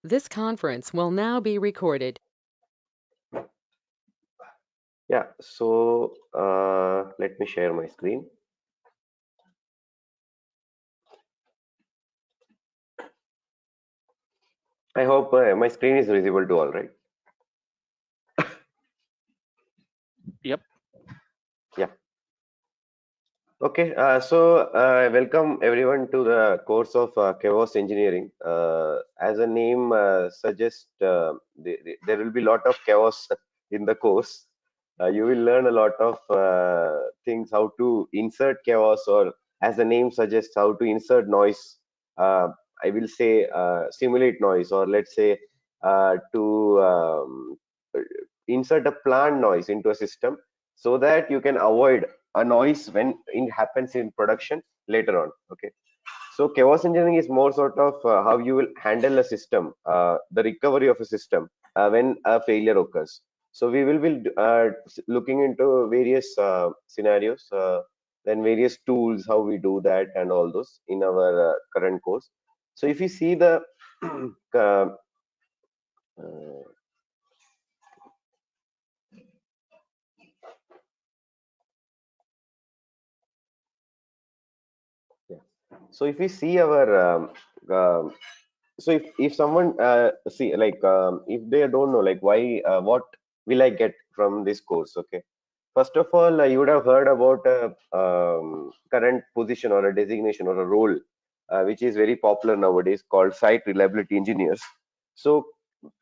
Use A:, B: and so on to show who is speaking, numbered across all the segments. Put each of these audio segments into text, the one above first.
A: This conference will now be recorded.
B: Yeah, so let me share my screen. I hope my screen is visible to all, right?
C: Yep.
B: Yeah. Okay. So welcome everyone to the course of Chaos Engineering. As a name suggests, there will be a lot of chaos in the course. You will learn a lot of things, how to insert chaos, or as the name suggests, how to insert noise. Uh, I will say simulate noise, or let's say to insert a planned noise into a system so that you can avoid a noise when it happens in production later on. Okay, so chaos engineering is more sort of how you will handle a system, the recovery of a system when a failure occurs. So we will be looking into various scenarios, then various tools, how we do that, and all those in our current course. So if you see the uh, yeah. So if we see our so if someone see like if they don't know like why what will I get from this course, okay, first of all you would have heard about a current position or a designation or a role which is very popular nowadays called site reliability engineers. So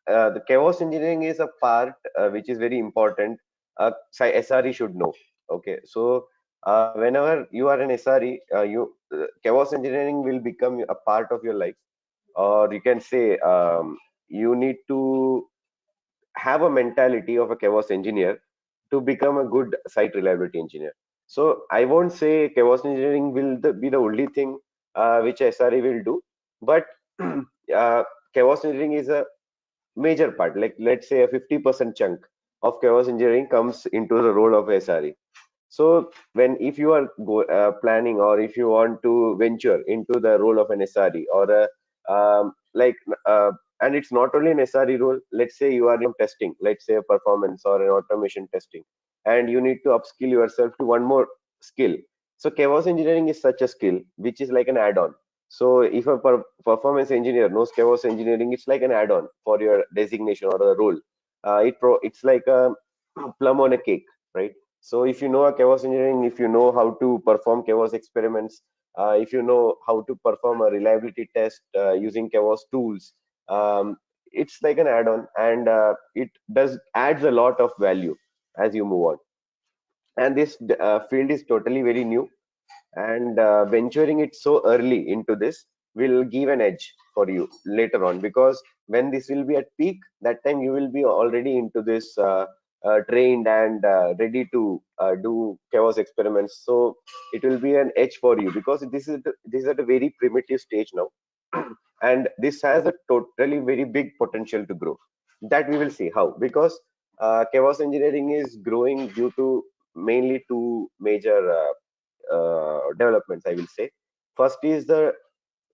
B: the chaos engineering is a part which is very important. SRE should know. Okay, so whenever you are an SRE, chaos engineering will become a part of your life, or you can say you need to have a mentality of a chaos engineer to become a good site reliability engineer. So I won't say chaos engineering will be the only thing which SRE will do, but chaos engineering is a major part. Like let's say a 50% chunk of chaos engineering comes into the role of SRE. So when if you are planning, or if you want to venture into the role of an SRE or a like and it's not only an SRE role. Let's say you are in testing, let's say a performance or an automation testing, and you need to upskill yourself to one more skill. So chaos engineering is such a skill which is like an add-on. So if a performance engineer knows chaos engineering, it's like an add-on for your designation or a role. It's like a plum on a cake, right? So if you know a chaos engineering, if you know how to perform chaos experiments, if you know how to perform a reliability test using chaos tools, um, it's like an add-on, and it does adds a lot of value as you move on. And this field is totally very new, and venturing it so early into this will give an edge for you later on, because when this will be at peak, that time you will be already into this trained and ready to do chaos experiments. So it will be an edge for you, because this is at a very primitive stage now, and this has a totally very big potential to grow. That we will see how, because chaos engineering is growing due to mainly two major developments, I will say. First is the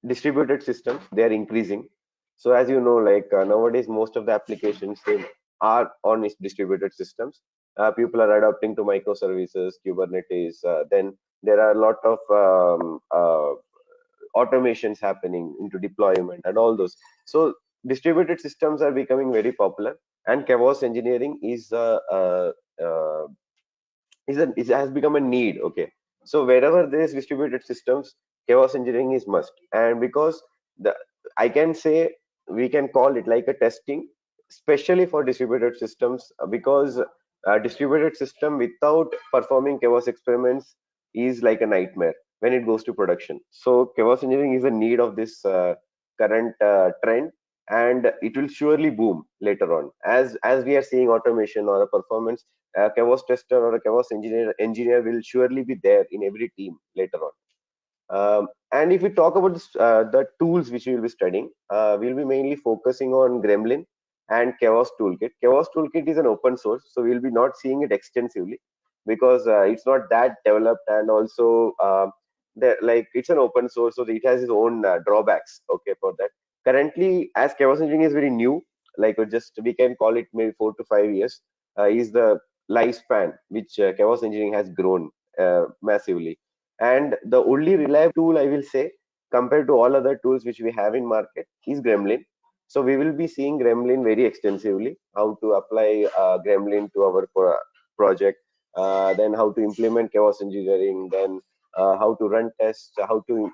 B: distributed systems; they are increasing. So as you know, like nowadays, most of the applications they are on distributed systems. People are adapting to microservices, Kubernetes. Then there are a lot of automations happening into deployment and all those. So distributed systems are becoming very popular, and chaos engineering uh, it has become a need. Okay, so wherever there is distributed systems, chaos engineering is must. And because the I can say we can call it like a testing, especially for distributed systems, because distributed system without performing chaos experiments is like a nightmare when it goes to production. So chaos engineering is a need of this current trend, and it will surely boom later on as we are seeing automation or a performance. A chaos tester or a chaos engineer will surely be there in every team later on. And if we talk about the tools which we will be studying, we'll be mainly focusing on Gremlin and Chaos Toolkit. Chaos Toolkit is an open source, so we'll be not seeing it extensively, because it's not that developed, and also like it's an open source, so it has its own drawbacks. Okay, for that. Currently, as chaos engineering is very new, like we can call it maybe 4 to 5 years, is the lifespan which chaos engineering has grown massively. And the only reliable tool I will say compared to all other tools which we have in market is Gremlin. So we will be seeing Gremlin very extensively, how to apply Gremlin to our project, then how to implement chaos engineering, then how to run tests, how to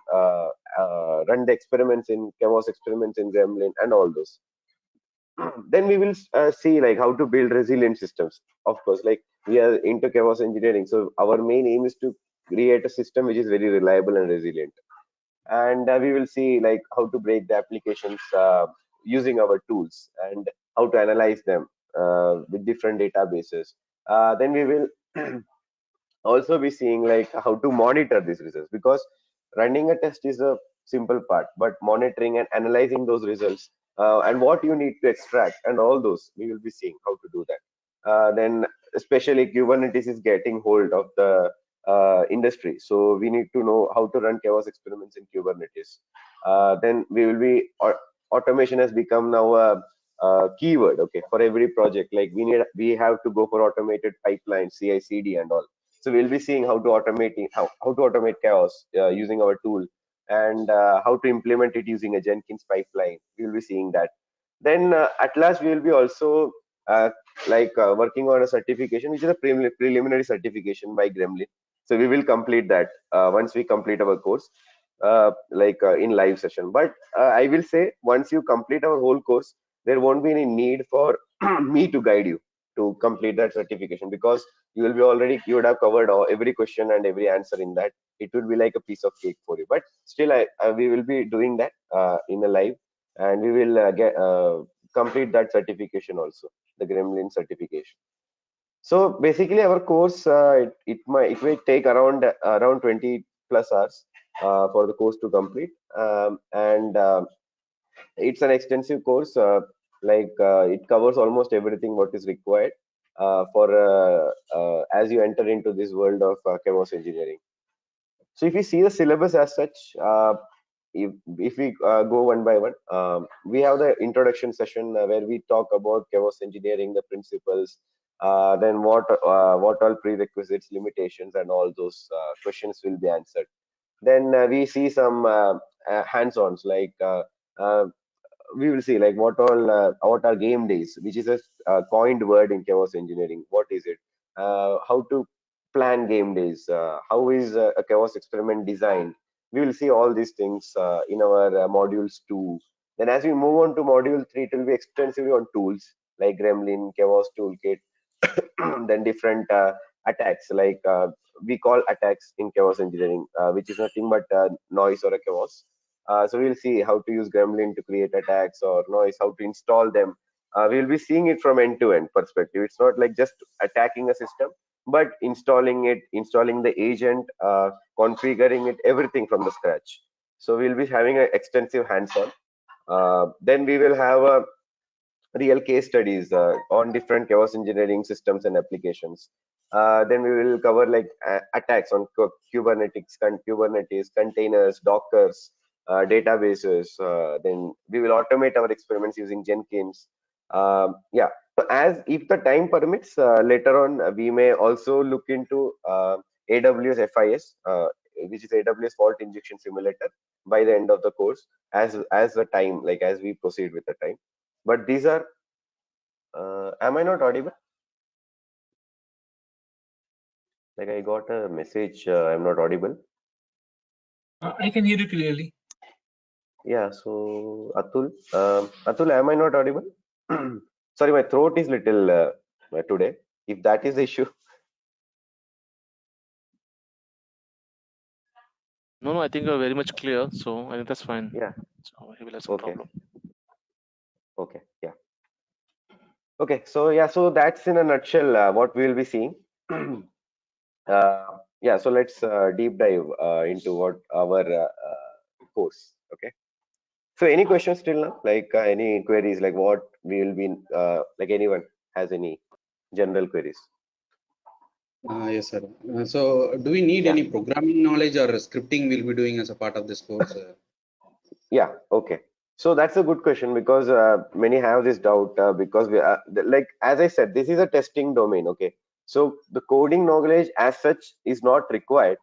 B: run the experiments in chaos experiments in Gremlin, and all those. Then we will see like how to build resilient systems. Of course, like we are into chaos engineering, so our main aim is to create a system which is very reliable and resilient. And we will see like how to break the applications using our tools, and how to analyze them with different databases. Then we will also be seeing like how to monitor these results, because running a test is a simple part, but monitoring and analyzing those results, and what you need to extract and all those, we will be seeing how to do that. Then especially Kubernetes is getting hold of the industry, so we need to know how to run chaos experiments in Kubernetes. Then we will be automation has become now a keyword, okay, for every project. Like we have to go for automated pipelines, CI/CD and all. So we'll be seeing how to how to automate chaos using our tool, and how to implement it using a Jenkins pipeline. We will be seeing that. Then at last we will be also working on a certification, which is a preliminary certification by Gremlin. So we will complete that once we complete our course, in live session. But I will say once you complete our whole course, there won't be any need for me to guide you to complete that certification, because you would have covered every question and every answer in that. It would be like a piece of cake for you. But still, we will be doing that in a live, and we will complete that certification also, the Gremlin certification. So basically, our course it may take around 20 plus hours for the course to complete, and it's an extensive course. It covers almost everything what is required for as you enter into this world of chaos engineering. So if you see the syllabus as such, if we go one by one, we have the introduction session where we talk about chaos engineering, the principles, then what all prerequisites, limitations, and all those questions will be answered. Then we see some hands-ons, uh, we will see like what are game days, which is a coined word in chaos engineering. What is it? How to plan game days? How is a chaos experiment designed? We will see all these things in our modules 2. Then as we move on to module 3, it will be extensively on tools like Gremlin, Chaos Toolkit, then different attacks, we call attacks in chaos engineering, which is nothing but noise or a chaos. So we'll see how to use Gremlin to create attacks or noise, how to install them. We'll be seeing it from end-to-end perspective. It's not like just attacking a system, but installing it, installing the agent, configuring it, everything from the scratch. So we'll be having an extensive hands-on. Then we will have a real case studies on different chaos engineering systems and applications. Then we will cover like attacks on Kubernetes containers, Dockers, databases. Then we will automate our experiments using Jenkins. Yeah. So as if the time permits, later on we may also look into AWS FIS, which is AWS Fault Injection Simulator, by the end of the course, as the time, like as we proceed with the time. But these are, am I not audible? Like I got a message, I'm not audible.
D: I can hear you clearly.
B: Yeah, so Atul, am I not audible? Sorry, my throat is little today. If that is the issue.
C: No, I think you're very much clear. So I think that's fine.
B: Yeah.
C: So he will have some
B: Okay.
C: problem.
B: Okay. Yeah. Okay. So yeah, so that's in a nutshell what we will be seeing. Yeah. So let's deep dive into what our course. Okay. So any questions till now? Like any queries? Like what we will be like anyone has any general queries?
E: Yes, sir. So, do we need
B: Yeah.
E: any programming knowledge or scripting we'll be doing as a part of this course?
B: Yeah. Okay. So that's a good question because many have this doubt because we like as I said, this is a testing domain. Okay, so the coding knowledge as such is not required,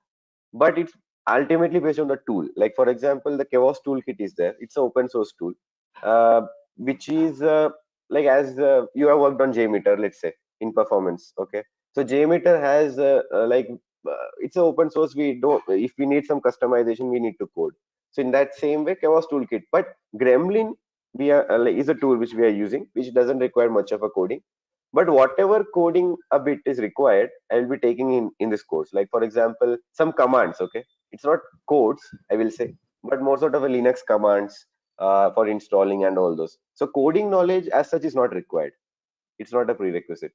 B: but it's ultimately based on the tool. Like for example, the Chaos toolkit is there. It's an open source tool, uh, which is like as you have worked on Jmeter, let's say in performance. Okay, so Jmeter has it's an open source. We don't if we need some customization, we need to code. So in that same way, Chaos toolkit, but Gremlin we are is a tool which we are using, which doesn't require much of a coding. But whatever coding a bit is required, I will be taking in this course. Like for example, some commands. Okay, it's not codes, I will say, but more sort of a Linux commands for installing and all those. So coding knowledge as such is not required. It's not a prerequisite.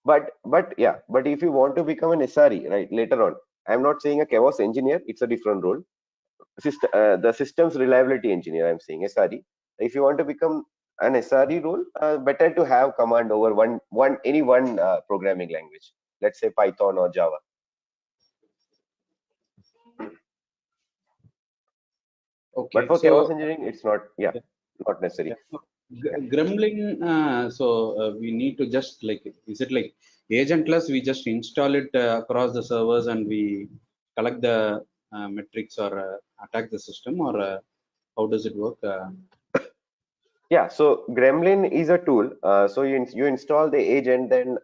B: But yeah, but if you want to become an SRE, right, later on, I'm not saying a chaos engineer. It's a different role. The systems reliability engineer, I'm saying SRE. If you want to become an SRE role, better to have command over any one programming language. Let's say Python or Java.
E: Okay.
B: But for
E: So
B: chaos engineering, it's not. Yeah, not necessary.
E: Gremlin, we need to just like, is it like agentless? We just install it across the servers and we collect the metrics or attack the system, or how does it work?
B: Yeah, so Gremlin is a tool. So you install the agent, then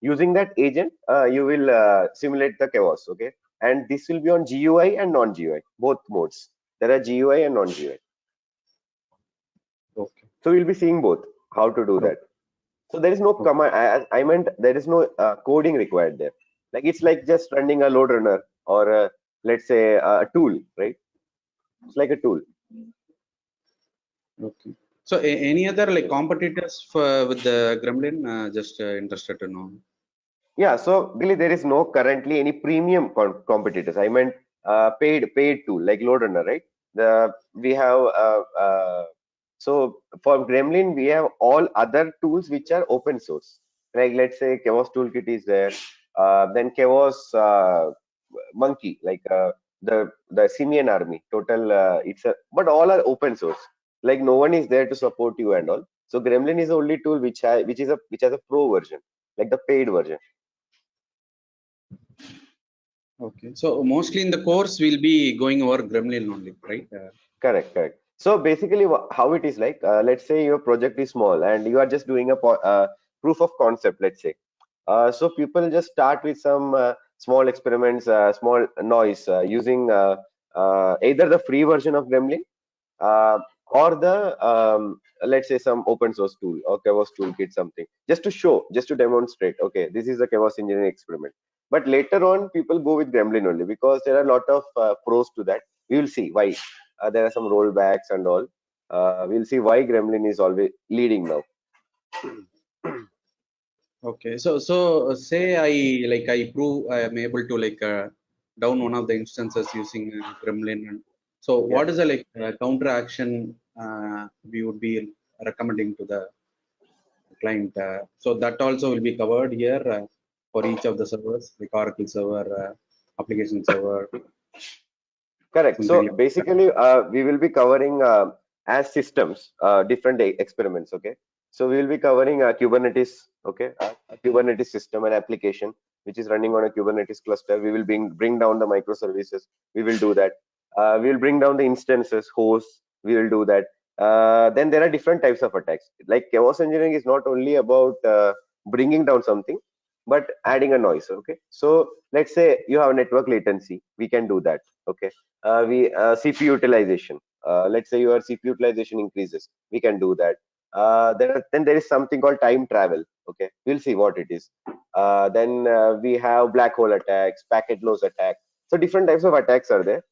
B: using that agent, you will simulate the chaos. Okay, and this will be on GUI and non-GUI, both modes. There are GUI and non-GUI.
E: Okay.
B: So we'll be seeing both how to do that. So there is no
E: Okay.
B: command. I meant there is no coding required there. Like it's like just running a LoadRunner or let's say a tool, right? It's like a tool.
E: Okay. So any other like competitors for with the Gremlin? Just interested to know.
B: Yeah. So really, there is no currently any premium competitors. I meant paid tool like LoadRunner, right? We have so for Gremlin we have all other tools which are open source. Like let's say Chaos Toolkit is there. Then Chaos Monkey, like the Simian Army. Total, it's a but all are open source. Like no one is there to support you and all. So Gremlin is the only tool which has a pro version, like the paid version.
E: Okay. So mostly in the course we'll be going over Gremlin only, right?
B: Correct, correct. So basically, how it is like, let's say your project is small and you are just doing a proof of concept, let's say. So people just start with some small experiments, small noise using either the free version of Gremlin uh, or the let's say some open source tool or chaos toolkit, something just to show, just to demonstrate, okay, this is a chaos engineering experiment. But later on people go with Gremlin only because there are a lot of pros to that. We will see why. There are some rollbacks and all. We'll see why Gremlin is always leading now.
E: Okay. So say I prove I am able to like down one of the instances using Gremlin. And so
B: Yeah.
E: what is the like counter action we would be recommending to the client? So that also will be covered here for each of the servers, like Oracle server, application server,
B: Correct.
E: something
B: So
E: like that.
B: basically, we will be covering as systems different experiments. Okay. So we will be covering Kubernetes. Okay, a Kubernetes system and application which is running on a Kubernetes cluster. We will bring down the microservices. We will do that. We will bring down the instances, hosts. We will do that. Then there are different types of attacks. Like chaos engineering is not only about bringing down something, but adding a noise. Okay. So let's say you have network latency. We can do that. Okay. We CPU utilization. Let's say your CPU utilization increases. We can do that. Then there is something called time travel. Okay, we'll see what it is. Then we have black hole attacks, packet loss attack. So different types of attacks are there.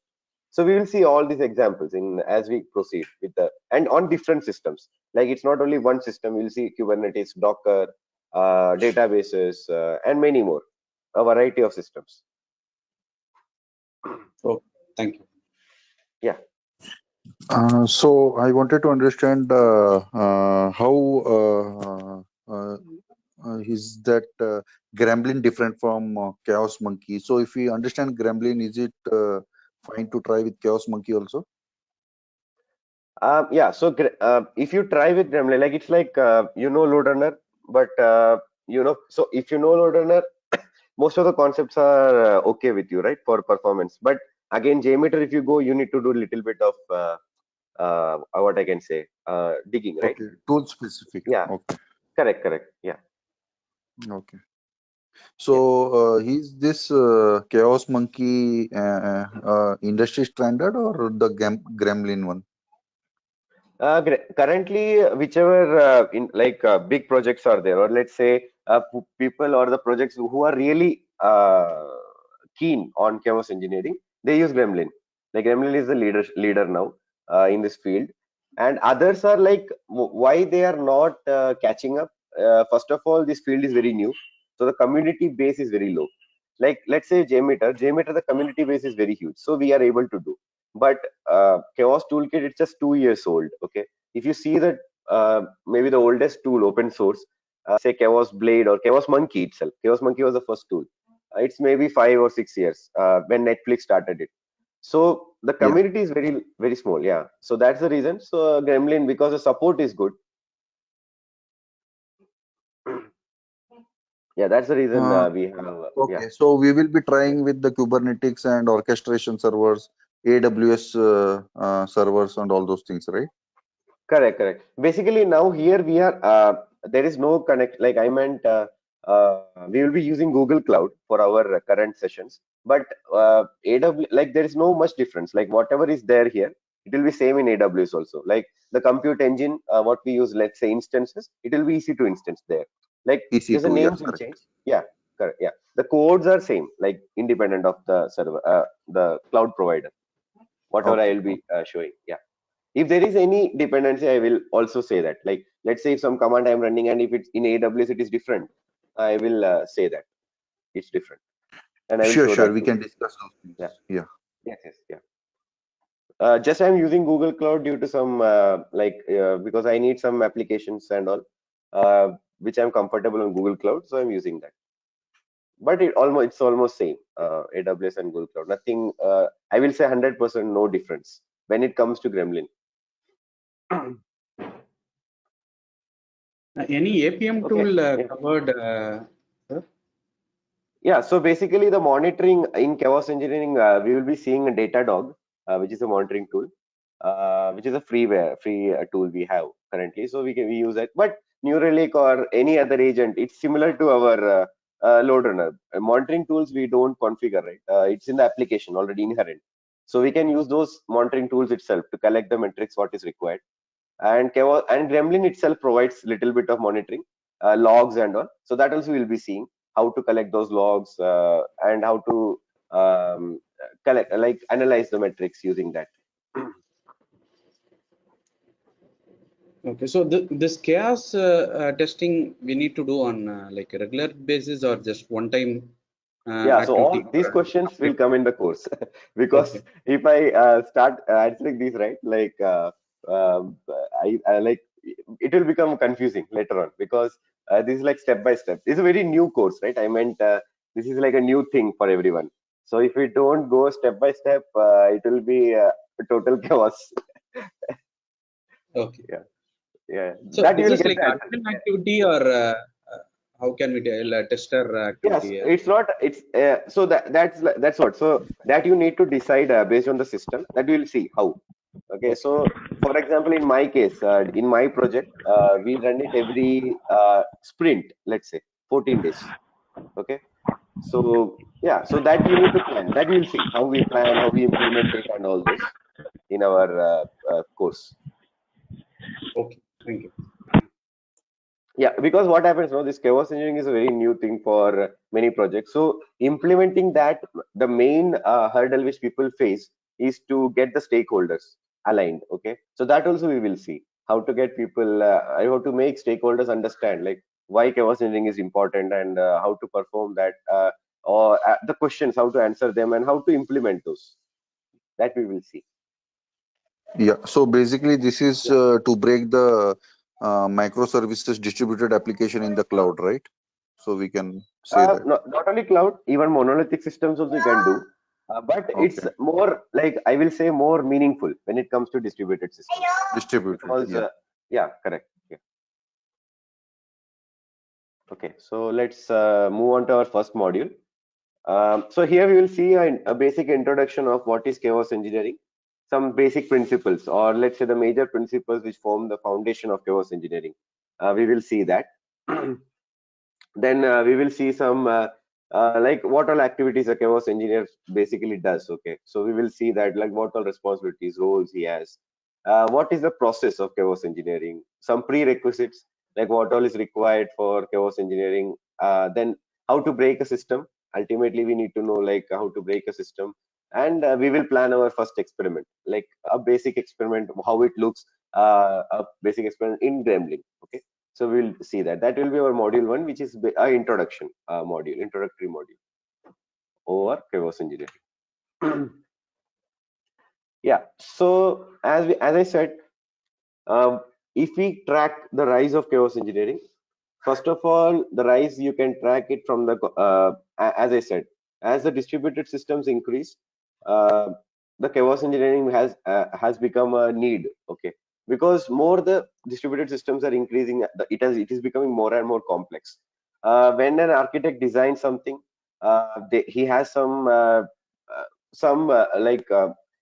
B: So we will see all these examples in as we proceed with the and on different systems. Like it's not only one system. We'll see Kubernetes, Docker, databases, and many more. A variety of systems.
E: Oh, thank you.
B: Yeah.
F: So I wanted to understand how is that Gremlin different from Chaos Monkey? So if we understand Gremlin, is it fine to try with Chaos Monkey also?
B: Yeah, so if you try with Gremlin, like it's like LoadRunner, but so if you know LoadRunner, most of the concepts are okay with you, right, for performance. But again, Jmeter, if you go, you need to do a little bit of what I can say, digging, right?
F: Okay, tool specific.
B: Yeah,
F: Okay,
B: correct. Yeah,
F: okay.
B: yes.
F: So, is this Chaos Monkey industry standard or the Gremlin one?
B: Currently, whichever big projects are there, or let's say people or the projects who are really keen on chaos engineering, they use Gremlin. Like Gremlin is the leader now in this field, and others are like why they are not catching up. First of all, this field is very new, so the community base is very low. Like let's say Jmeter, the community base is very huge, so we are able to do. But Chaos Toolkit, it's just 2 years old. Okay, if you see that maybe the oldest tool open source, say Chaos Blade or Chaos Monkey itself. Chaos Monkey was the first tool. It's maybe 5 or 6 years when Netflix started it. So the
F: Yeah.
B: community is very small. Yeah. So that's the reason. So Gremlin, because the support is good. Yeah, that's the reason we have. Yeah.
F: Okay, so we will be trying with the Kubernetes and orchestration servers, AWS servers, and all those things, right?
B: Correct. Basically, now here we are. There is no connect. Like I meant, we will be using Google Cloud for our current sessions. But AWS, like there is no much difference. Like whatever is there here, it will be same in AWS also. Like the compute engine, what we use, let's say instances, it will be easy to instance there. Like just the
F: EC2, yeah,
B: names will
F: correct.
B: change. Yeah, correct. Yeah, the codes are same, like independent of the server, the cloud provider. Whatever I
F: Okay,
B: will be showing. Yeah. If there is any dependency, I will also say that. Like, let's say if some command I'm running and if it's in AWS, it is different, I will say that it's different. And I will show
F: sure.
B: that
F: We
B: too.
F: can discuss those things.
B: Yeah.
F: Yeah.
B: Yeah. Just I'm using Google Cloud due to some, because I need some applications and all, which I'm comfortable on Google Cloud. So I'm using that. But it's almost same, AWS and Google Cloud. Nothing, I will say 100% no difference when it comes to Gremlin.
E: Any APM
B: Okay.
E: tool
B: Yeah.
E: covered? Sir?
B: Yeah, so basically the monitoring in chaos engineering, we will be seeing a Datadog, which is a monitoring tool, which is a free tool we have currently. So we use that. But New Relic or any other agent, it's similar to our LoadRunner. Monitoring tools we don't configure, right? It's in the application already inherent. So we can use those monitoring tools itself to collect the metrics what is required. And Gremlin itself provides little bit of monitoring, logs and all. So that also we'll be seeing how to collect those logs and how to collect, like analyze the metrics using that.
E: Okay, so this chaos testing we need to do on like a regular basis or just one time
B: Yeah, so
E: activity?
B: all these questions will come in the course because
E: Okay.
B: if I start answering these right, like I like it will become confusing later on because this is like step by step. It's a very new course, right? I meant this is like a new thing for everyone. So if we don't go step by step, it will be a total chaos.
E: Okay.
B: Yeah,
E: So
B: that you
E: this
B: will
E: is
B: get
E: like
B: the answer.
E: admin activity or how can we tell tester
B: Yes,
E: activity?
B: it's not. It's so that's what. So that you need to decide based on the system. That we will see how. Okay.
E: Okay.
B: So for example, in my case, in my project, we run it every sprint. Let's say 14 days. Okay. So yeah. So that you need to plan. That we will see how we plan, how we implement it, and all those in our course.
E: Okay. Thank you.
B: Yeah, because what happens now, this chaos engineering is a very new thing for many projects. So implementing that, the main hurdle which people face is to get the stakeholders aligned. Okay, so that also we will see how to get people, how to make stakeholders understand like why chaos engineering is important and how to perform that, or the questions, how to answer them and how to implement those. That we will see.
F: Yeah. So basically, this is
B: Yeah.
F: to break the microservices distributed application in the cloud, right? So we can say that.
B: Not only cloud, even monolithic systems also you can do. but it's
F: Okay.
B: more like, I will say, more meaningful when it comes to distributed systems.
F: Distributed.
B: Because
F: Yeah.
B: yeah, correct. Yeah. Okay, so let's move on to our first module. So here we will see a basic introduction of what is chaos engineering, some basic principles, or let's say the major principles which form the foundation of chaos engineering. We will see that. Then we will see some like what all activities a chaos engineer basically does. Okay, so we will see that, like, what all responsibilities, roles he has, what is the process of chaos engineering, some prerequisites, like what all is required for chaos engineering, then how to break a system. Ultimately we need to know like how to break a system, and we will plan our first experiment, like a basic experiment, how it looks, a basic experiment in Gremlin. Okay, so we'll see that. That will be our module 1, which is a introduction module, introductory module over chaos engineering. Yeah. So as I said, um, if we track the rise of chaos engineering, first of all, the rise, you can track it from the as I said, as the distributed systems increase, uh, the chaos engineering has become a need. Okay, because more the distributed systems are increasing, it is becoming more and more complex. When an architect designs something, he has some like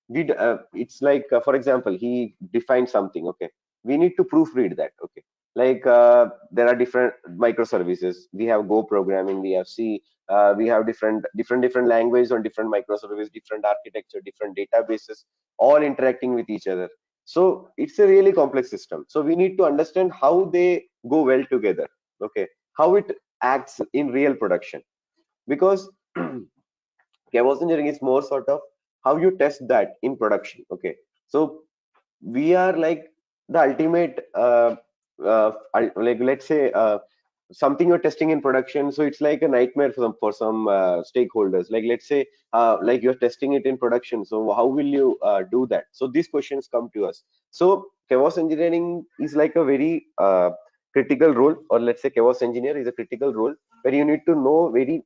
B: it's like, for example, he defines something. Okay, we need to proofread that. Okay, like there are different microservices, we have Go programming, we have C, we have different languages on different microservices, different architecture, different databases, all interacting with each other. So it's a really complex system, so we need to understand how they go well together. Okay, how it acts in real production, because chaos engineering is more sort of how you test that in production. Okay, so we are like the ultimate like, let's say, something you're testing in production, so it's like a nightmare for some stakeholders. Like, let's say, like you're testing it in production, so how will you do that? So these questions come to us. So chaos engineering is like a very critical role, or let's say chaos engineer is a critical role, where you need to know very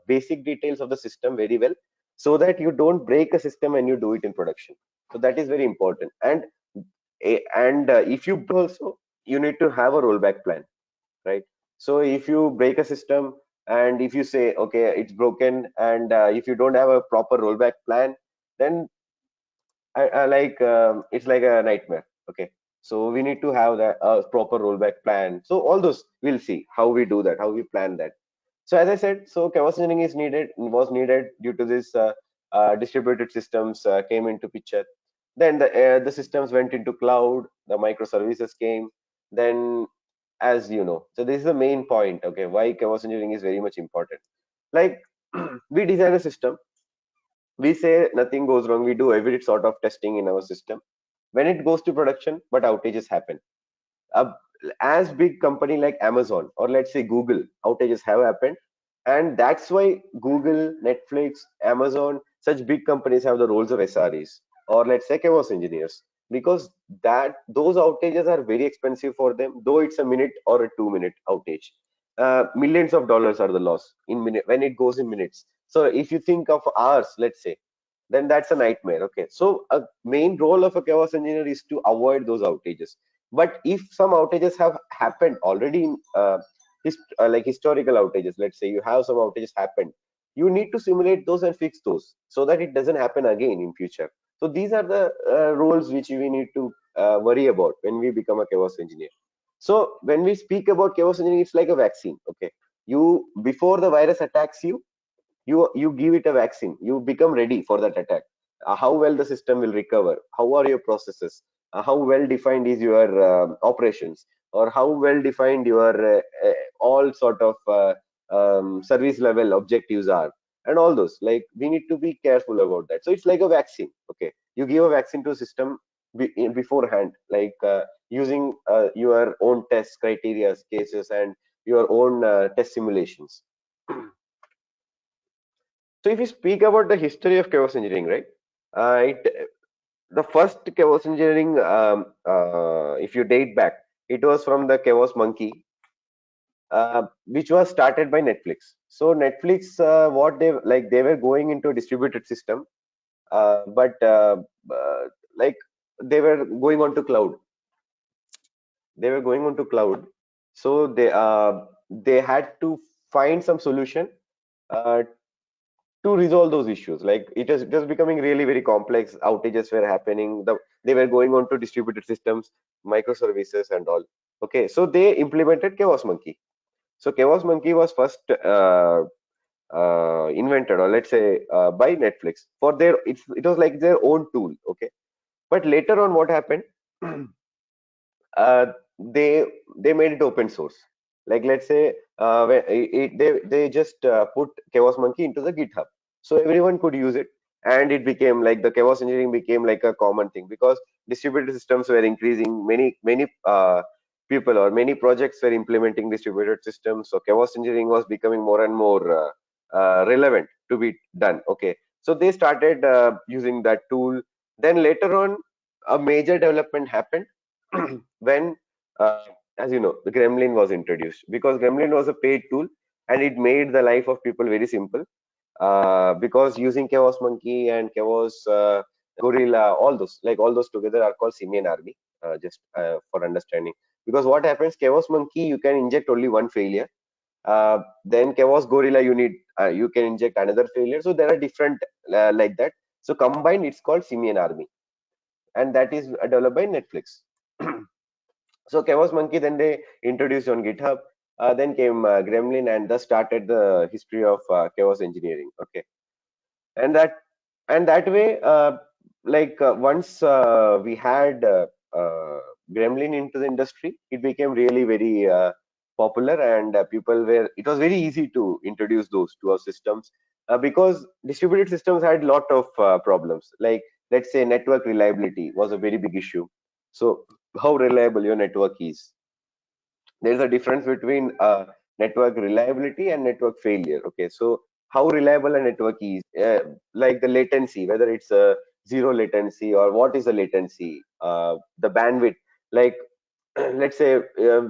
B: basic details of the system very well, so that you don't break a system and you do it in production. So that is very important. And if you also, you need to have a rollback plan, right? So if you break a system, and if you say, okay, it's broken, and if you don't have a proper rollback plan, then like it's like a nightmare. Okay, so we need to have that proper rollback plan. So all those, we'll see how we do that, how we plan that. So as I said, so chaos engineering was needed due to this distributed systems came into picture. Then the systems went into cloud, the microservices came. Then, as you know, so this is the main point. Okay, why chaos engineering is very much important. Like, we design a system, we say nothing goes wrong, we do every sort of testing in our system. When it goes to production, but outages happen. uh, as big company like Amazon, or let's say Google, outages have happened, and that's why Google, Netflix, Amazon, such big companies have the roles of SREs, or let's say chaos engineers, because that those outages are very expensive for them, though it's a minute or a 2 minute outage. Millions of dollars are the loss in minute when it goes in minutes. So if you think of hours, let's say, then that's a nightmare. Okay, so a main role of a chaos engineer is to avoid those outages. But if some outages have happened already in like historical outages, let's say you have some outages happened, you need to simulate those and fix those so that it doesn't happen again in future. So these are the roles which we need to worry about when we become a chaos engineer. So when we speak about chaos engineering, it's like a vaccine. Okay, you, before the virus attacks you, you give it a vaccine, you become ready for that attack. How well the system will recover, how are your processes, how well defined is your operations, or how well defined your all sort of service level objectives are, and all those, like, we need to be careful about that. So it's like a vaccine. Okay, you give a vaccine to a system beforehand, like using your own test criteria, cases, and your own test simulations. So if we speak about the history of chaos engineering, right? The first chaos engineering, if you date back, it was from the chaos monkey. which was started by Netflix. So Netflix, what they were going into a distributed system, but like they were going on to cloud. They were going on to cloud, so they had to find some solution uh, to resolve those issues. Like it was becoming really very complex. Outages were happening. They were going on to distributed systems, microservices, and all. Okay, so they implemented Chaos Monkey. So Chaos Monkey was first invented, or let's say by Netflix for it was like their own tool. Okay, but later on, what happened? uh, they they made it open source. Like let's say they just put Chaos Monkey into the GitHub, so everyone could use it, and it became like the chaos engineering became like a common thing because distributed systems were increasing. Many people or many projects were implementing distributed systems, so chaos engineering was becoming more and more relevant to be done. Okay, so they started using that tool. Then later on, a major development happened when, uh, as you know, the Gremlin was introduced, because Gremlin was a paid tool and it made the life of people very simple. Because using Chaos Monkey and Chaos Gorilla, all those together are called Simian Army. Just for understanding, because what happens, Chaos Monkey you can inject only one failure. Then Chaos Gorilla you can inject another failure. So there are different like that. So combined, it's called Simian Army, and that is developed by Netflix. So Chaos Monkey then they introduced on GitHub. Then came Gremlin, and thus started the history of chaos engineering. Okay, and that way, once we had Gremlin into the industry, it became really very popular, and it was very easy to introduce those to our systems, because distributed systems had a lot of problems. Like let's say network reliability was a very big issue. So how reliable your network is, there's a difference between network reliability and network failure. Okay, so how reliable a network is, like the latency, whether it's a zero latency or what is the latency, the bandwidth. Like let's say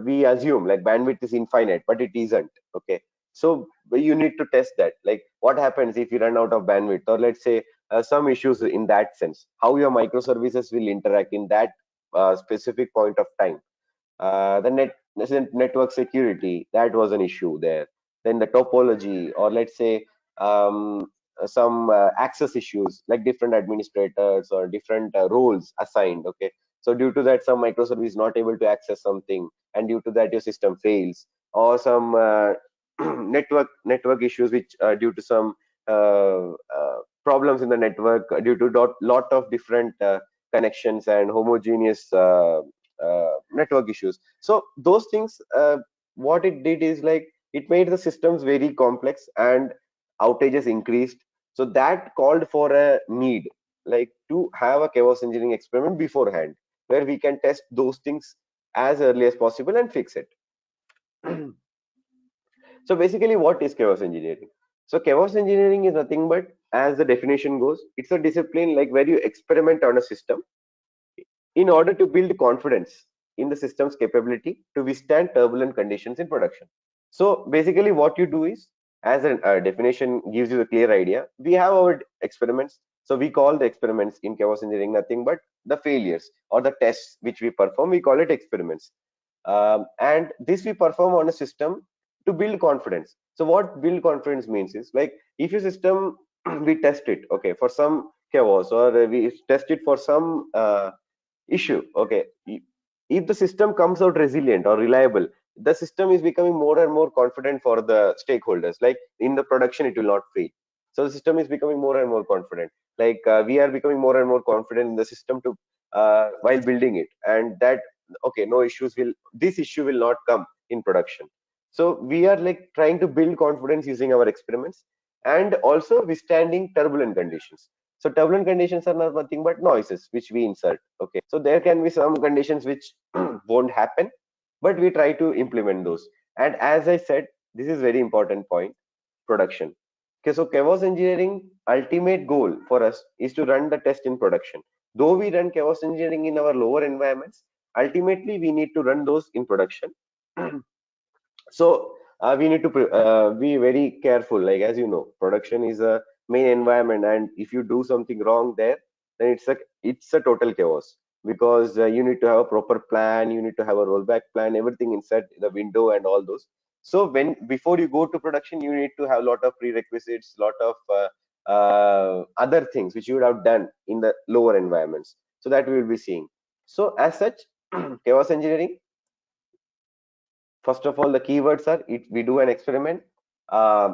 B: we assume like bandwidth is infinite, but it isn't. Okay, so you need to test that. Like what happens if you run out of bandwidth, or let's say some issues in that sense, how your microservices will interact in that specific point of time. The network security, that was an issue there. Then the topology, or let's say some access issues, like different administrators or different roles assigned. Okay, so due to that, some microservice is not able to access something, and due to that your system fails. Or some network issues which due to some problems in the network, due to lot of different connections and homogeneous network issues. So those things, what it did is like it made the systems very complex, and outages increased. So that called for a need, like to have a chaos engineering experiment beforehand, where we can test those things as early as possible and fix it. So basically, what is chaos engineering? So chaos engineering is nothing but, as the definition goes, it's a discipline like where you experiment on a system in order to build confidence in the system's capability to withstand turbulent conditions in production. So basically what you do is, as a definition gives you a clear idea, we have our experiments. So we call the experiments in chaos engineering nothing but the failures or the tests which we perform, we call it experiments. And this we perform on a system to build confidence. So what build confidence means is, like if your system we test it, okay, for some chaos, or we test it for some issue. Okay, if the system comes out resilient or reliable, the system is becoming more and more confident for the stakeholders. Like in the production, it will not fail. So the system is becoming more and more confident. Like we are becoming more and more confident in the system to while building it, and that okay, no issues will this issue will not come in production. So we are like trying to build confidence using our experiments, and also withstanding turbulent conditions. So turbulent conditions are not nothing but noises which we insert. Okay, so there can be some conditions which won't happen, but we try to implement those. And as I said, this is very important point: production. Okay, so chaos engineering ultimate goal for us is to run the test in production. Though we run chaos engineering in our lower environments, ultimately we need to run those in production. So we need to be very careful. Like, as you know, production is a main environment, and if you do something wrong there, then it's a total chaos, because you need to have a proper plan, you need to have a rollback plan, everything inside the window and all those. So when before you go to production, you need to have a lot of prerequisites, lot of other things which you would have done in the lower environments. So that we will be seeing. So as such, chaos engineering, first of all, the keywords are we do an experiment, uh,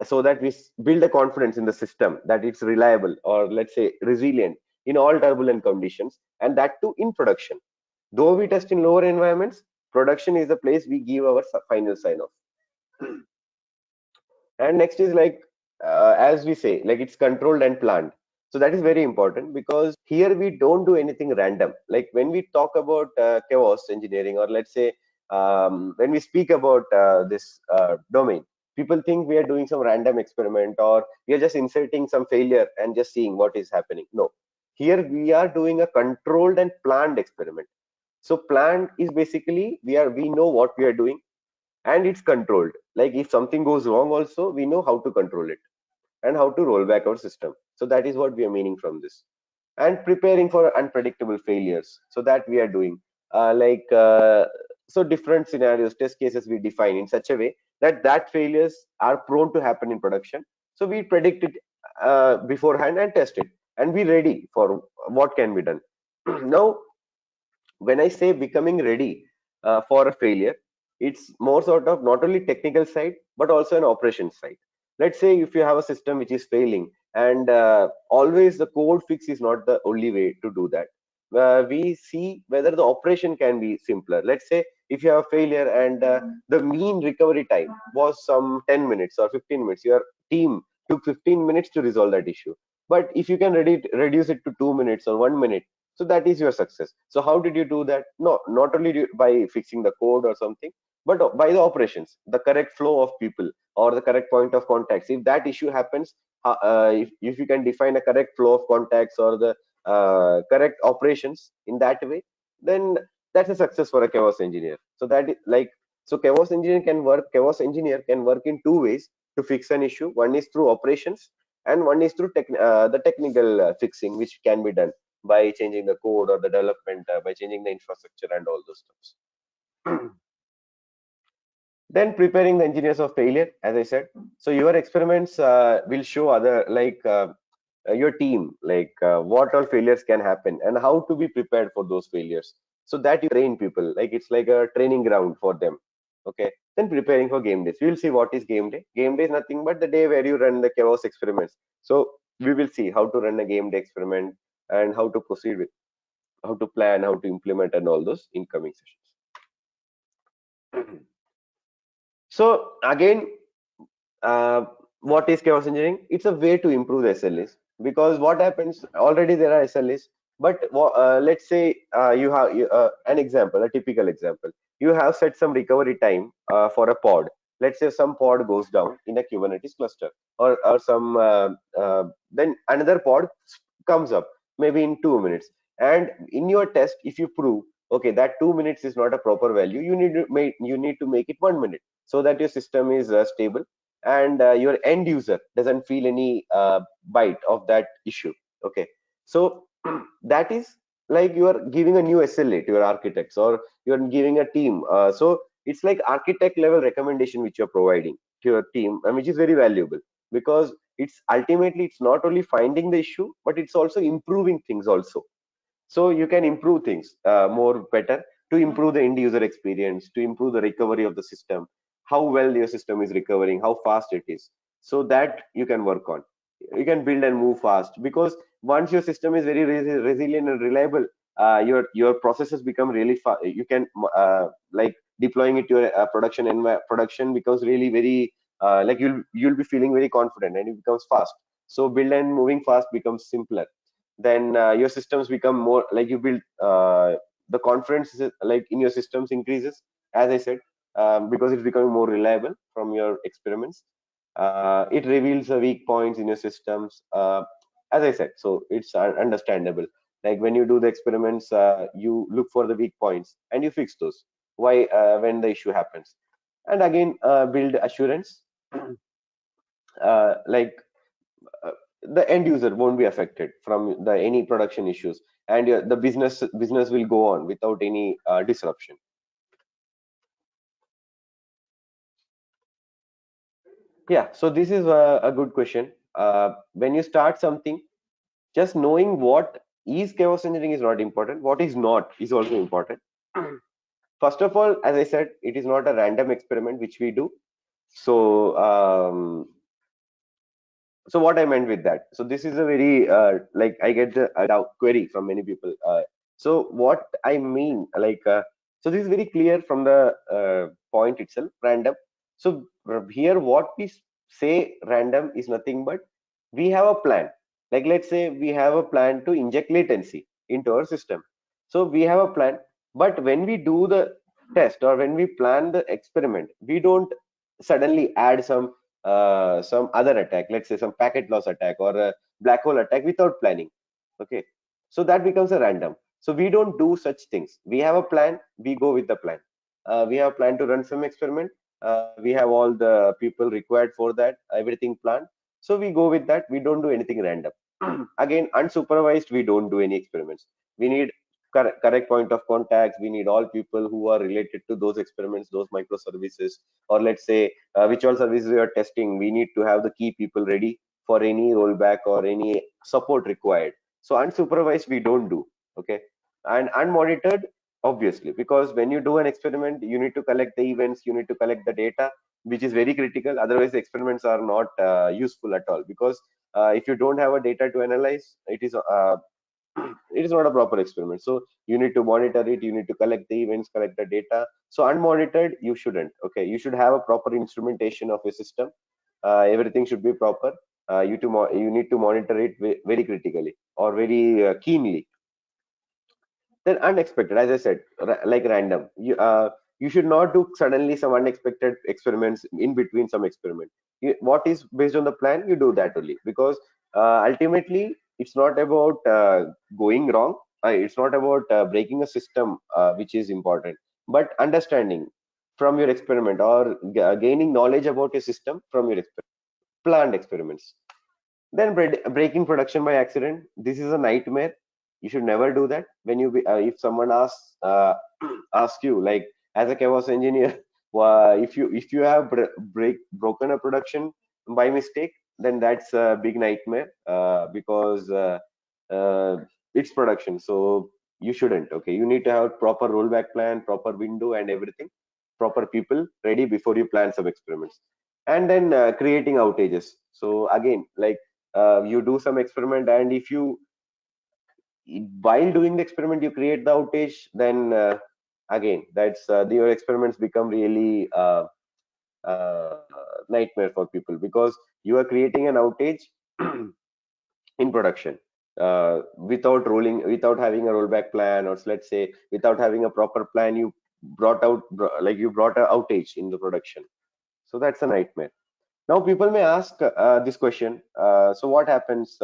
B: so that we build a confidence in the system that it's reliable, or let's say resilient in all turbulent conditions, and that too in production. Though we test in lower environments, production is the place we give our final sign off. And next is like, as we say, like it's controlled and planned. So that is very important, because here we don't do anything random. Like when we talk about chaos engineering, or let's say when we speak about this domain, people think we are doing some random experiment, or we are just inserting some failure and just seeing what is happening. No, here we are doing a controlled and planned experiment. So planned is basically we know what we are doing, and it's controlled. Like if something goes wrong also, we know how to control it and how to roll back our system. So that is what we are meaning from this. And preparing for unpredictable failures, so that we are doing like so different scenarios, test cases we define in such a way that failures are prone to happen in production. So we predict it beforehand and test it, and be ready for what can be done. Now when I say becoming ready for a failure, it's more sort of not only technical side but also an operations side. Let's say if you have a system which is failing, and always the code fix is not the only way to do that. We see whether the operation can be simpler. Let's say if you have a failure, and the mean recovery time was some 10 minutes or 15 minutes, your team took 15 minutes to resolve that issue. But if you can reduce it to 2 minutes or 1 minute, so that is your success. So how did you do that? No, not only by fixing the code or something, but by the operations, the correct flow of people, or the correct point of contacts. If that issue happens, if you can define a correct flow of contacts, or the correct operations in that way, then that's a success for a chaos engineer. So that is like, so chaos engineer can work in two ways to fix an issue. One is through operations, and one is through the technical fixing, which can be done by changing the code or the development, by changing the infrastructure and all those stuff. Then preparing the engineers of failure, as I said. So your experiments will show other, like your team, like what all failures can happen and how to be prepared for those failures, so that you train people. Like it's like a training ground for them. Okay. Then preparing for game days. We will see what is game day. Game day is nothing but the day where you run the chaos experiments. So we will see how to run a game day experiment, and how to proceed with, how to plan, how to implement, and all those incoming sessions. So again, uh, what is chaos engineering? It's a way to improve the SLAs, because what happens, already there are SLAs, but let's say an example, a typical example. You have set some recovery time for a pod. Let's say some pod goes down in a Kubernetes cluster, or some then another pod comes up maybe in 2 minutes. And in your test, if you prove okay that 2 minutes is not a proper value, you need to make it 1 minute, so that your system is stable, and your end user doesn't feel any bite of that issue. Okay. So that is like you are giving a new SLA to your architects, or you are giving a team. So it's like architect level recommendation which you're providing to your team, and which is very valuable, because it's ultimately it's not only finding the issue, but it's also improving things also. So you can improve things more better, to improve the end user experience, to improve the recovery of the system, how well your system is recovering, how fast it is. So that you can work on. You can build and move fast, because once your system is very resilient and reliable, your processes become really fast. You can like deploying it to your production becomes really very like you'll be feeling very confident, and it becomes fast. So build and moving fast becomes simpler. Then your systems become more like you build the confidence like in your systems increases, as I said, because it's becoming more reliable from your experiments. It reveals the weak points in your systems, as I said. So it's understandable, like when you do the experiments, you look for the weak points and you fix those, why when the issue happens. and again build assurance. Like the end user won't be affected from the any production issues, and the business will go on without any disruption. Yeah, so this is a good question. When you start something, just knowing what is chaos engineering is not important. What is not is also important. First of all, as I said, it is not a random experiment which we do. So so what I meant with that, so this is a very like I get a doubt query from many people. So what I mean, like so this is very clear from the point itself, random. So here what we say random is nothing but we have a plan. Like let's say we have a plan to inject latency into our system. So we have a plan, but when we do the test or when we plan the experiment, we don't suddenly add some other attack, let's say some packet loss attack or a black hole attack without planning. Okay, so that becomes a random. So we don't do such things. We have a plan, we go with the plan. We have a plan to run some experiment. We have all the people required for that, everything planned. So we go with that. We don't do anything random. Again, unsupervised, we don't do any experiments. We need correct point of contacts. We need all people who are related to those experiments, those microservices, or let's say which all services we are testing. We need to have the key people ready for any rollback or any support required. So unsupervised we don't do. Okay, and unmonitored, obviously, because when you do an experiment, you need to collect the events, you need to collect the data, which is very critical. Otherwise the experiments are not useful at all, because if you don't have a data to analyze, it is it is not a proper experiment. So you need to monitor it, you need to collect the events, collect the data. So unmonitored you shouldn't. Okay, you should have a proper instrumentation of your system. Everything should be proper. You need to monitor it very critically or very keenly. Then unexpected, as I said, like random, you should not do suddenly some unexpected experiments in between some experiment. What is based on the plan, you do that only, because ultimately it's not about going wrong. It's not about breaking a system, which is important, but understanding from your experiment or gaining knowledge about your system from your planned experiments. Then breaking production by accident. This is a nightmare. You should never do that. When if someone asks asks you, like as a chaos engineer, if you have broken a production by mistake, then that's a big nightmare, because it's production. So you shouldn't. Okay, you need to have proper rollback plan, proper window, and everything, proper people ready before you plan some experiments. And then creating outages. So again, like you do some experiment, and if you while doing the experiment you create the outage, then again that's your experiments become really uh, nightmare for people, because you are creating an outage in production without having a rollback plan, or let's say without having a proper plan. You brought a outage in the production. So that's a nightmare. Now people may ask this question, so what happens,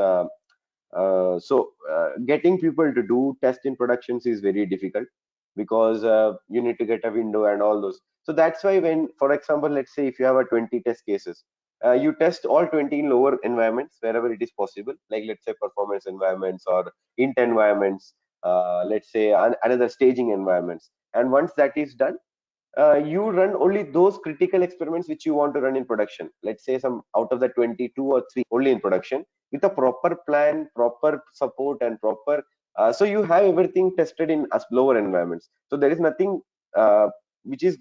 B: getting people to do test in productions is very difficult, because you need to get a window and all those. So that's why, when for example, let's say if you have a 20 test cases, you test all 20 in lower environments wherever it is possible, like let's say performance environments or int environments, let's say another staging environments. And once that is done, you run only those critical experiments which you want to run in production. Let's say some out of the 22 or 3 only in production, with a proper plan, proper support, and proper. So you have everything tested in as lower environments. So there is nothing which is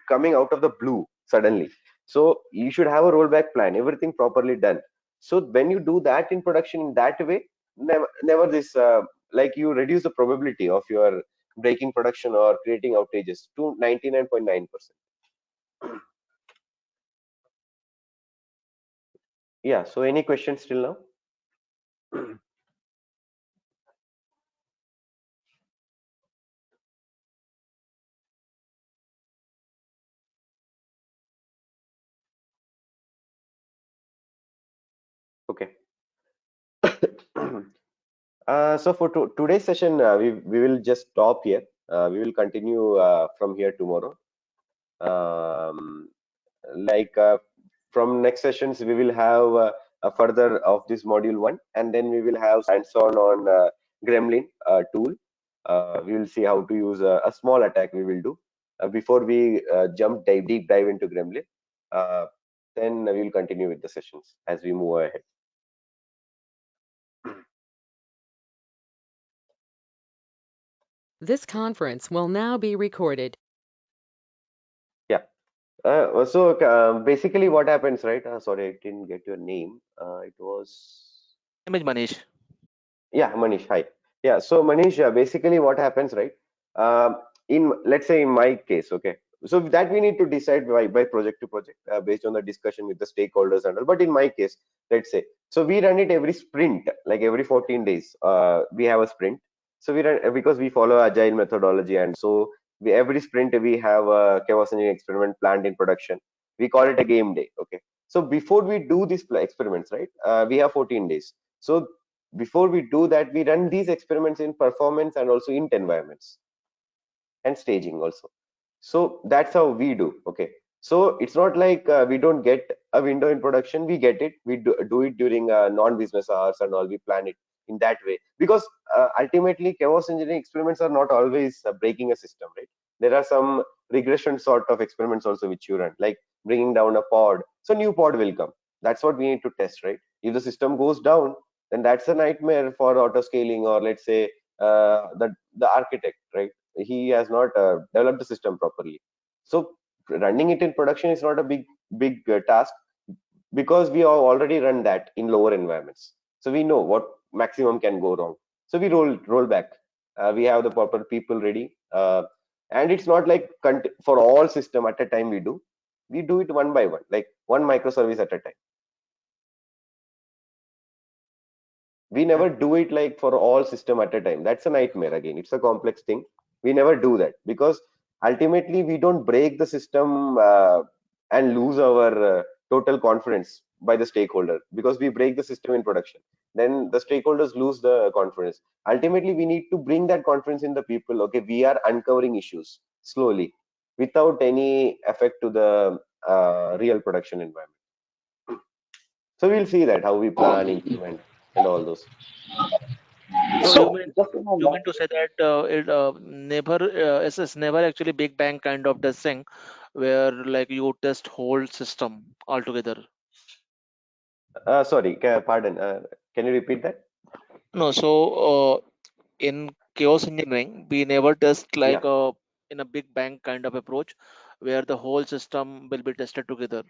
B: coming out of the blue suddenly. So you should have a rollback plan, everything properly done. So when you do that in production in that way, never this like you reduce the probability of your breaking production or creating outages to 99.9%. Yeah, so any questions till now? Okay. So for today's session, we will just stop here. We will continue from here tomorrow. Like from next sessions, we will have a further of this module 1, and then we will have hands-on on Gremlin tool. We will see how to use a small attack we will do before we deep dive into Gremlin. Then we will continue with the sessions as we move ahead.
A: This conference will now be recorded.
B: Yeah. Basically, what happens, right? Sorry, I didn't get your name. It was.
C: Image Manish.
B: Yeah, Manish, hi. Yeah, so Manish, basically what happens, right? In let's say in my case, okay. So that we need to decide by project to project based on the discussion with the stakeholders and all. But in my case, let's say, so we run it every sprint, like every 14 days. We have a sprint. So we run because we follow agile methodology, and so every sprint we have a chaos engineering experiment planned in production. We call it a game day, okay. So before we do these experiments, right? We have 14 days. So before we do that, we run these experiments in performance and also int environments and staging also. So that's how we do. Okay. So it's not like we don't get a window in production. We get it. We do it during non-business hours and all. We plan it in that way because ultimately chaos engineering experiments are not always breaking a system, right? There are some regression sort of experiments also which you run, like bringing down a pod. So new pod will come. That's what we need to test, right? If the system goes down, then that's a nightmare for auto scaling, or let's say the architect, right? He has not developed the system properly. So running it in production is not a big task because we have already run that in lower environments. So we know what maximum can go wrong. So we roll back. We have the proper people ready, and it's not like for all system at a time we do. We do it one by one, like one microservice at a time. We never do it like for all system at a time. That's a nightmare. Again, it's a complex thing. We never do that because ultimately we don't break the system and lose our total confidence by the stakeholder, because we break the system in production, then the stakeholders lose the confidence. Ultimately we need to bring that confidence in the people. Okay, we are uncovering issues slowly without any effect to the real production environment. So we'll see that how we plan, implement, and all those.
C: So
G: So just in my
C: you mean to say that it never it's never actually big bang kind of this thing where like you test whole system altogether.
B: Sorry, pardon. Can you repeat that?
C: No, so in chaos engineering we never test
B: Yeah,
C: like in a big bang kind of approach where the whole system will be tested together.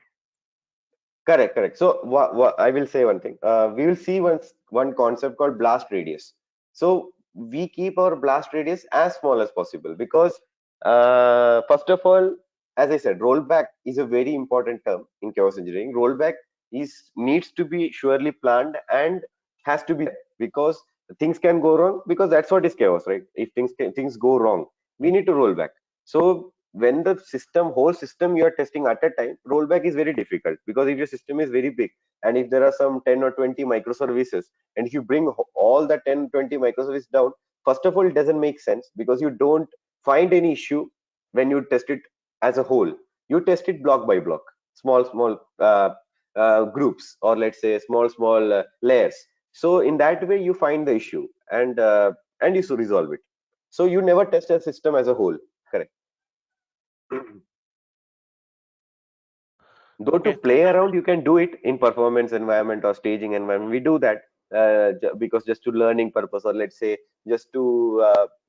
B: correct, correct. So I will say one thing. We will see one concept called blast radius. So we keep our blast radius as small as possible because first of all, as I said, rollback is a very important term in chaos engineering. Rollback is needs to be surely planned and has to be there because things can go wrong, because that's what is chaos, right? If things go wrong, we need to roll back. So when the whole system you are testing at a time, rollback is very difficult, because if your system is very big and if there are some 10 or 20 microservices, and if you bring all the 10 20 microservices down, first of all it doesn't make sense because you don't find any issue when you test it as a whole. You test it block by block, small groups, or let's say small layers. So in that way you find the issue, and you resolve it. So you never test a system as a whole. Correct. Though to
C: Okay.
B: play around, you can do it in performance environment or staging environment. We do that because just to learning purpose, or let's say just to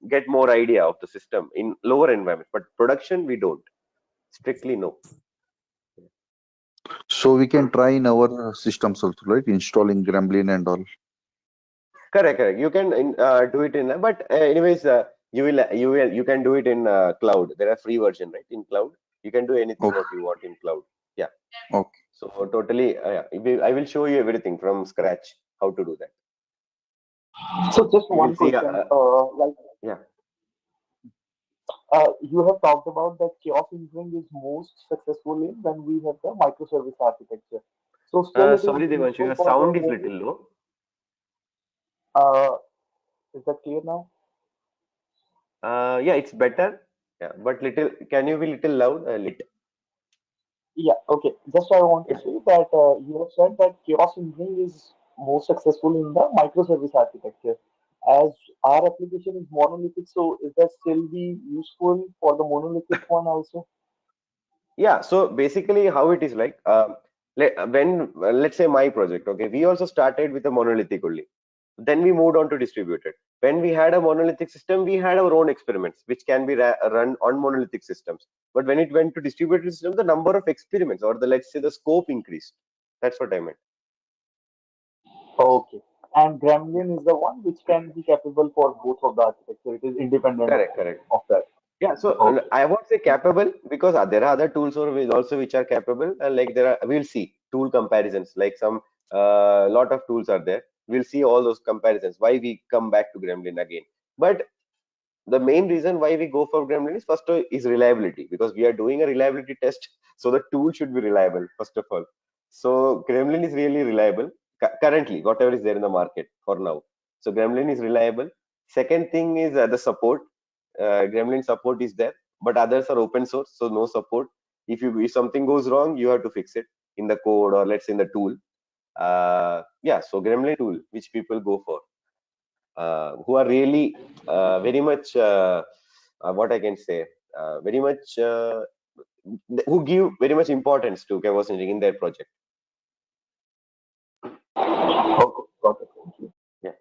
B: get more idea of the system in lower environment. But production, we don't. Strictly no.
F: So we can try in our systems also, right? Installing Gremlin and all.
B: Correct, correct. You can do it in, but anyways, you can do it in cloud. There are free version, right? In cloud, you can do anything
F: Okay.
B: what you want in cloud. Yeah.
F: Okay.
B: So totally, I will show you everything from scratch how to do that.
G: so just
B: You will
G: one
B: see.
G: question.
B: Yeah.
G: You have talked about that chaos engineering is most successful in when we have the microservice architecture. So still it is
B: Sorry, Devanshu,
G: useful
B: your
G: for
B: sound is
G: the
B: little low.
G: uh, is that clear now?
B: Yeah, it's better. Yeah, but little. Can you be little loud? Lit.
G: Yeah, okay. Just I want to say that you have said that chaos engineering is more successful in the microservice architecture. As our application is monolithic, so is that still be useful for the monolithic one also?
B: Yeah, so basically how it is like, when let's say my project, okay, we also started with a monolithic only. Then we moved on to distributed. When we had a monolithic system, we had our own experiments, which can be run on monolithic systems. But when it went to distributed system, the number of experiments, or the, let's say, the scope increased. That's what I meant.
G: Okay. And Gremlin is the one which can be capable for both of the architecture. It is independent
B: Correct, correct.
G: of that.
B: Yeah, so
G: Okay.
B: I won't say capable, because there are other tools also which are capable, and like there are, we'll see tool comparisons, like some lot of tools are there. We'll see all those comparisons. Why we come back to Gremlin again? But the main reason why we go for Gremlin is first is reliability, because we are doing a reliability test, so the tool should be reliable first of all. So Gremlin is really reliable currently, whatever is there in the market for now. So Gremlin is reliable. Second thing is the support. Gremlin support is there, but others are open source, so no support. If something goes wrong, you have to fix it in the code, or let's say in the tool. Yeah, so Gremlin tool which people go for, who are really very much what I can say, very much who give very much importance to chaos engineering in their project.
G: Okay. Got it. Thank you.
B: Yeah,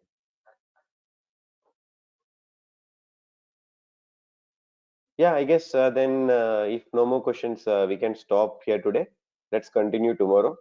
B: yeah. I guess then if no more questions, we can stop here today. Let's continue tomorrow.